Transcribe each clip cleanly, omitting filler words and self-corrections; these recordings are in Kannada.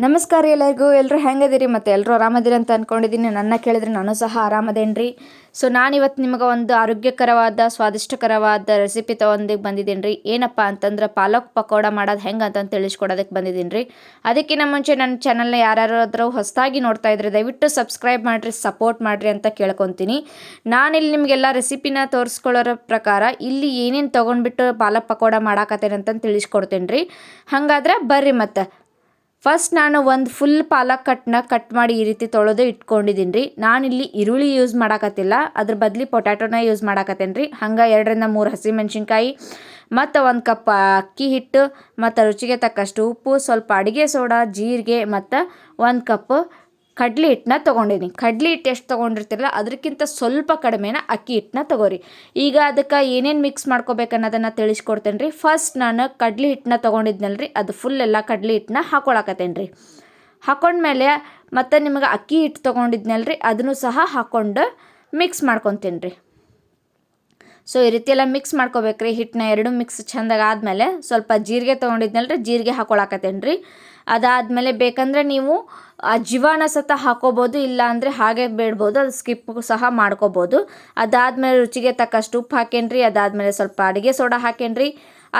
ನಮಸ್ಕಾರ ಎಲ್ಲರೂ ಹೆಂಗದಿರಿ ಮತ್ತು ಎಲ್ಲರೂ ಆರಾಮದಿರಿ ಅಂತ ಅಂದ್ಕೊಂಡಿದ್ದೀನಿ. ನನ್ನ ಕೇಳಿದ್ರೆ ನಾನು ಸಹ ಆರಾಮದೇನ್ರಿ. ಸೊ ನಾನಿವತ್ತು ನಿಮಗೆ ಒಂದು ಆರೋಗ್ಯಕರವಾದ ಸ್ವಾದಿಷ್ಟಕರವಾದ ರೆಸಿಪಿ ತೊಗೊಂಡಿಗೆ ಬಂದಿದ್ದೀನಿ ರೀ. ಏನಪ್ಪ ಅಂತಂದ್ರೆ ಪಾಲಕ್ ಪಕೋಡ ಮಾಡೋದು ಹೆಂಗೆ ಅಂತ ತಿಳಿಸ್ಕೊಡೋದಕ್ಕೆ ಬಂದಿದ್ದೀನಿ ರೀ. ಅದಕ್ಕಿಂತ ಮುಂಚೆ ನನ್ನ ಚಾನಲ್ನ ಯಾರಾದ್ರೂ ಹೊಸದಾಗಿ ನೋಡ್ತಾ ಇದ್ರೆ ದಯವಿಟ್ಟು ಸಬ್ಸ್ಕ್ರೈಬ್ ಮಾಡಿರಿ, ಸಪೋರ್ಟ್ ಮಾಡಿರಿ ಅಂತ ಕೇಳ್ಕೊತೀನಿ. ನಾನಿಲ್ಲಿ ನಿಮಗೆಲ್ಲ ರೆಸಿಪಿನ ತೋರಿಸ್ಕೊಳ್ಳೋರ ಪ್ರಕಾರ ಇಲ್ಲಿ ಏನೇನು ತೊಗೊಂಡ್ಬಿಟ್ಟು ಪಾಲಕ್ ಪಕೋಡ ಮಾಡಾಕತ್ತೇನೆ ಅಂತ ತಿಳಿಸ್ಕೊಡ್ತೀನಿ ರೀ. ಹಾಗಾದ್ರೆ ಬರ್ರಿ ಮತ್ತೆ. ಫಸ್ಟ್ ನಾನು ಒಂದು ಫುಲ್ ಪಾಲಕ್ ಕಟ್ ಮಾಡಿ ಈ ರೀತಿ ತೊಳೆದು ಇಟ್ಕೊಂಡಿದ್ದೀನಿ ರೀ. ನಾನಿಲ್ಲಿ ಈರುಳ್ಳಿ ಯೂಸ್ ಮಾಡಾಕತ್ತಿಲ್ಲ, ಅದ್ರ ಬದಲಿ ಪೊಟ್ಯಾಟೋನ ಯೂಸ್ ಮಾಡಾಕತ್ತೇನೆ ರೀ. ಹಂಗೆ 2-3 ಹಸಿಮೆಣ್ಸಿನ್ಕಾಯಿ ಮತ್ತು 1 ಕಪ್ ಅಕ್ಕಿ ಹಿಟ್ಟು ಮತ್ತು ರುಚಿಗೆ ತಕ್ಕಷ್ಟು ಉಪ್ಪು, ಸ್ವಲ್ಪ ಅಡುಗೆ ಸೋಡಾ, ಜೀರಿಗೆ ಮತ್ತು 1 ಕಪ್ ಕಡ್ಲೆ ಹಿಟ್ಟನ್ನ ತೊಗೊಂಡಿದ್ದೀನಿ. ಕಡ್ಲೆ ಹಿಟ್ಟು ಎಷ್ಟು ತೊಗೊಂಡಿರ್ತಿರಲ್ಲ ಅದಕ್ಕಿಂತ ಸ್ವಲ್ಪ ಕಡಿಮೆನ ಅಕ್ಕಿ ಹಿಟ್ಟನ್ನ ತೊಗೋರಿ. ಈಗ ಅದಕ್ಕೆ ಏನೇನು ಮಿಕ್ಸ್ ಮಾಡ್ಕೋಬೇಕು ಅನ್ನೋದನ್ನು ತಿಳಿಸ್ಕೊಡ್ತೇನೆ ರೀ. ಫಸ್ಟ್ ನಾನು ಕಡ್ಲೆ ಹಿಟ್ಟನ್ನ ತೊಗೊಂಡಿದ್ನಲ್ಲ ರೀ, ಅದು ಫುಲ್ ಎಲ್ಲ ಕಡ್ಲೆ ಹಿಟ್ಟನ್ನ ಹಾಕೊಳಕತ್ತೇನೆ ರೀ. ಹಾಕೊಂಡ್ಮೇಲೆ ಮತ್ತು ನಿಮಗೆ ಅಕ್ಕಿ ಹಿಟ್ಟು ತೊಗೊಂಡಿದ್ನಲ್ಲ ರೀ, ಅದನ್ನು ಸಹ ಹಾಕ್ಕೊಂಡು ಮಿಕ್ಸ್ ಮಾಡ್ಕೊತೀನಿ ರೀ. ಸೊ ಈ ರೀತಿ ಎಲ್ಲ ಮಿಕ್ಸ್ ಮಾಡ್ಕೋಬೇಕ್ರಿ. ಹಿಟ್ಟನ್ನ ಎರಡು ಮಿಕ್ಸ್ ಚೆಂದಾಗಿ ಆದಮೇಲೆ ಸ್ವಲ್ಪ ಜೀರಿಗೆ ತೊಗೊಂಡಿದ್ನಲ್ಲ ರೀ, ಜೀರಿಗೆ ಹಾಕೊಳಕತ್ತೇನೆ ರೀ. ಅದಾದಮೇಲೆ ಬೇಕಂದರೆ ನೀವು ಅಜ್ವಾನ ಸತ ಹಾಕೋಬೋದು, ಇಲ್ಲ ಅಂದರೆ ಹಾಗೆ ಬೇಡ್ಬೋದು, ಅದು ಸ್ಕಿಪ್ ಸಹ ಮಾಡ್ಕೋಬೋದು. ಅದಾದಮೇಲೆ ರುಚಿಗೆ ತಕ್ಕಷ್ಟು ಉಪ್ಪು ಹಾಕೇನಿ ರೀ. ಅದಾದಮೇಲೆ ಸ್ವಲ್ಪ ಅಡುಗೆ ಸೋಡಾ ಹಾಕೇನಿ ರೀ.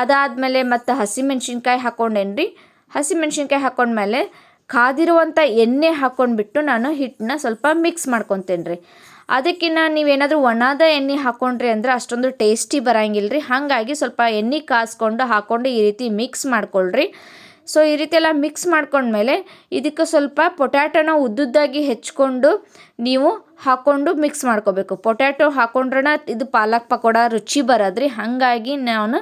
ಅದಾದಮೇಲೆ ಮತ್ತು ಹಸಿಮೆಣ್ಸಿನ್ಕಾಯಿ ಹಾಕ್ಕೊಂಡೇನಿ ರೀ. ಹಸಿಮೆಣ್ಸಿನ್ಕಾಯಿ ಹಾಕ್ಕೊಂಡ್ಮೇಲೆ ಕಾದಿರುವಂಥ ಎಣ್ಣೆ ಹಾಕ್ಕೊಂಡ್ಬಿಟ್ಟು ನಾನು ಹಿಟ್ಟನ್ನ ಸ್ವಲ್ಪ ಮಿಕ್ಸ್ ಮಾಡ್ಕೊತೇನೆ ರೀ. ಅದಕ್ಕಿಂತ ನೀವೇನಾದರೂ ಒಣದ ಎಣ್ಣೆ ಹಾಕ್ಕೊಂಡ್ರಿ ಅಂದರೆ ಅಷ್ಟೊಂದು ಟೇಸ್ಟಿ ಬರೋಂಗಿಲ್ಲ ರೀ. ಹಾಗಾಗಿ ಸ್ವಲ್ಪ ಎಣ್ಣೆ ಕಾಸ್ಕೊಂಡು ಹಾಕ್ಕೊಂಡು ಈ ರೀತಿ ಮಿಕ್ಸ್ ಮಾಡ್ಕೊಳ್ರಿ. ಸೊ ಈ ರೀತಿ ಎಲ್ಲ ಮಿಕ್ಸ್ ಮಾಡ್ಕೊಂಡ್ಮೇಲೆ ಇದಕ್ಕೆ ಸ್ವಲ್ಪ ಪೊಟ್ಯಾಟೋನ ಉದ್ದುದ್ದಾಗಿ ಹೆಚ್ಕೊಂಡು ನೀವು ಹಾಕ್ಕೊಂಡು ಮಿಕ್ಸ್ ಮಾಡ್ಕೋಬೇಕು. ಪೊಟ್ಯಾಟೊ ಹಾಕ್ಕೊಂಡ್ರೆ ಇದು ಪಾಲಕ್ ಪಕೋಡ ರುಚಿ ಬರೋದ್ರಿ. ಹಾಗಾಗಿ ನಾನು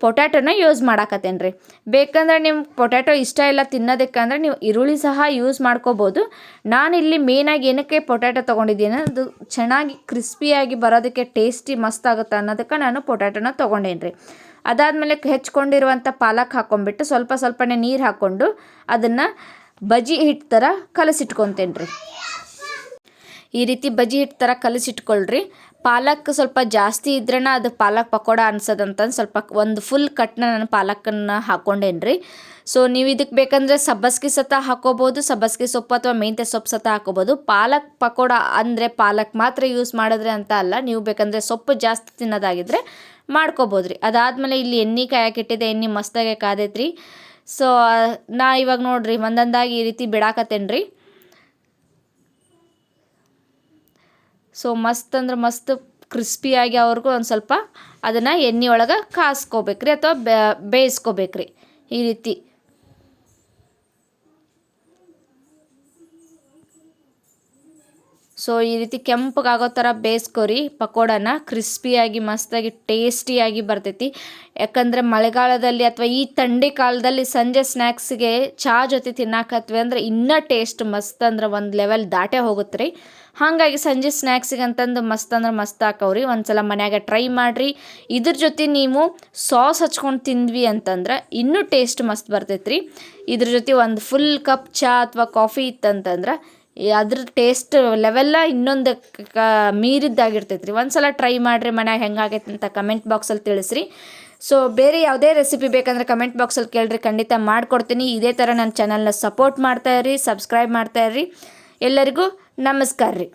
ಪೊಟ್ಯಾಟೋನ ಯೂಸ್ ಮಾಡಾಕತ್ತೇನೆ ರೀ. ಬೇಕಂದ್ರೆ ನಿಮ್ಗೆ ಪೊಟ್ಯಾಟೊ ಇಷ್ಟ ಇಲ್ಲ ತಿನ್ನೋದಕ್ಕಂದ್ರೆ ನೀವು ಈರುಳ್ಳಿ ಸಹ ಯೂಸ್ ಮಾಡ್ಕೋಬೋದು. ನಾನಿಲ್ಲಿ ಮೇನಾಗಿ ಏನಕ್ಕೆ ಪೊಟ್ಯಾಟೊ ತೊಗೊಂಡಿದ್ದೀನಿ, ಅದು ಚೆನ್ನಾಗಿ ಕ್ರಿಸ್ಪಿಯಾಗಿ ಬರೋದಕ್ಕೆ ಟೇಸ್ಟಿ ಮಸ್ತ್ ಆಗುತ್ತೆ ಅನ್ನೋದಕ್ಕೆ ನಾನು ಪೊಟ್ಯಾಟೊನ ತೊಗೊಂಡೇನಿ ರೀ. ಅದಾದಮೇಲೆ ಹೆಚ್ಕೊಂಡಿರುವಂಥ ಪಾಲಕ್ ಹಾಕ್ಕೊಂಡ್ಬಿಟ್ಟು ಸ್ವಲ್ಪನೇ ನೀರು ಹಾಕ್ಕೊಂಡು ಅದನ್ನು ಬಜ್ಜಿ ಹಿಟ್ಟು ಥರ ಕಲಸಿಟ್ಕೊತೇನೆ ರೀ. ಈ ರೀತಿ ಬಜ್ಜಿ ಹಿಟ್ಟು ಥರ ಕಲಸಿಟ್ಕೊಳ್ರಿ. ಪಾಲಕ್ ಸ್ವಲ್ಪ ಜಾಸ್ತಿ ಇದ್ರೇ ಅದು ಪಾಲಕ್ ಪಕೋಡ ಅನ್ಸೋದಂತ ಸ್ವಲ್ಪ ಒಂದು ಫುಲ್ ಕಟ್ನ ನಾನು ಪಾಲಕನ್ನು ಹಾಕ್ಕೊಂಡೇನಿ ರೀ. ಸೊ ನೀವು ಇದಕ್ಕೆ ಬೇಕಂದರೆ ಸಬ್ಬಸ್ಗೆ ಸತ ಹಾಕೋಬೋದು, ಸಬ್ಬಸ್ಗೆ ಸೊಪ್ಪು ಅಥವಾ ಮೆಂತ್ಯ ಸೊಪ್ಪು ಸತ ಹಾಕೋಬೋದು. ಪಾಲಕ್ ಪಕೋಡ ಅಂದರೆ ಪಾಲಕ್ ಮಾತ್ರ ಯೂಸ್ ಮಾಡಿದ್ರೆ ಅಂತ ಅಲ್ಲ, ನೀವು ಬೇಕಂದರೆ ಸೊಪ್ಪು ಜಾಸ್ತಿ ತಿನ್ನೋದಾಗಿದ್ದರೆ ಮಾಡ್ಕೋಬೋದು ರೀ. ಅದಾದಮೇಲೆ ಇಲ್ಲಿ ಎಣ್ಣೆ ಕಾಯಕ್ಕಿಟ್ಟಿದ್ದೆ, ಎಣ್ಣೆ ಮಸ್ತಾಗೆ ಕಾದೈತ್ರಿ. ಸೊ ನಾ ಇವಾಗ ನೋಡಿರಿ ಒಂದೊಂದಾಗಿ ಈ ರೀತಿ ಬಿಡಾಕತ್ತೇನೆ ರೀ. ಸೊ ಮಸ್ತ್ ಅಂದ್ರೆ ಮಸ್ತ್ ಕ್ರಿಸ್ಪಿಯಾಗಿ ಅವ್ರಿಗೂ ಒಂದು ಸ್ವಲ್ಪ ಅದನ್ನು ಎಣ್ಣೆ ಒಳಗೆ ಕಾಸ್ಕೋಬೇಕ್ರಿ ಅಥವಾ ಬೇಯಿಸ್ಕೋಬೇಕ್ರಿ ಈ ರೀತಿ. ಸೊ ಈ ರೀತಿ ಕೆಂಪಗಾಗೋ ಥರ ಬೇಯಿಸ್ಕೊರಿ ಪಕೋಡನ. ಕ್ರಿಸ್ಪಿಯಾಗಿ ಮಸ್ತಾಗಿ ಟೇಸ್ಟಿಯಾಗಿ ಬರ್ತೈತಿ. ಯಾಕಂದರೆ ಮಳೆಗಾಲದಲ್ಲಿ ಅಥವಾ ಈ ಥಂಡಿ ಕಾಲದಲ್ಲಿ ಸಂಜೆ ಸ್ನ್ಯಾಕ್ಸ್ಗೆ ಚಹಾ ಜೊತೆ ತಿನ್ನಾಕತ್ವಿ ಅಂದರೆ ಇನ್ನೂ ಟೇಸ್ಟ್ ಮಸ್ತ್ ಅಂದ್ರೆ ಒಂದು ಲೆವೆಲ್ ದಾಟೇ ಹೋಗುತ್ತೆ ರೀ. ಹಾಗಾಗಿ ಸಂಜೆ ಸ್ನ್ಯಾಕ್ಸಿಗೆ ಅಂತಂದು ಮಸ್ತ್ ಅಂದ್ರೆ ಮಸ್ತ್ ಹಾಕವ್ರಿ. ಒಂದು ಸಲ ಮನ್ಯಾಗ ಟ್ರೈ ಮಾಡಿರಿ. ಇದ್ರ ಜೊತೆ ನೀವು ಸಾಸ್ ಹಚ್ಕೊಂಡು ತಿಂದ್ವಿ ಅಂತಂದ್ರೆ ಇನ್ನೂ ಟೇಸ್ಟ್ ಮಸ್ತ್ ಬರ್ತೈತೆ ರೀ. ಇದ್ರ ಜೊತೆ ಒಂದು ಫುಲ್ ಕಪ್ ಚಹಾ ಅಥವಾ ಕಾಫಿ ಇತ್ತಂತಂದ್ರೆ ಅದ್ರ ಟೇಸ್ಟ್ ಲೆವೆಲ್ಲ ಇನ್ನೊಂದು ಮೀರಿದ್ದಾಗಿರ್ತೈತೆ ರೀ. ಒಂದು ಸಲ ಟ್ರೈ ಮಾಡಿರಿ, ಮನ್ಯಾಗ ಹೆಂಗಾಗೈತೆ ಅಂತ ಕಮೆಂಟ್ ಬಾಕ್ಸಲ್ಲಿ ತಿಳಿಸ್ರಿ. ಸೊ ಬೇರೆ ಯಾವುದೇ ರೆಸಿಪಿ ಬೇಕಂದ್ರೆ ಕಮೆಂಟ್ ಬಾಕ್ಸಲ್ಲಿ ಕೇಳಿರಿ, ಖಂಡಿತ ಮಾಡಿಕೊಡ್ತೀನಿ. ಇದೇ ಥರ ನನ್ನ ಚಾನಲ್ನ ಸಪೋರ್ಟ್ ಮಾಡ್ತಾಯಿರಿ, ಸಬ್ಸ್ಕ್ರೈಬ್ ಮಾಡ್ತಾಯಿರಿ. ಎಲ್ಲರಿಗೂ ನಮಸ್ಕಾರ ರೀ.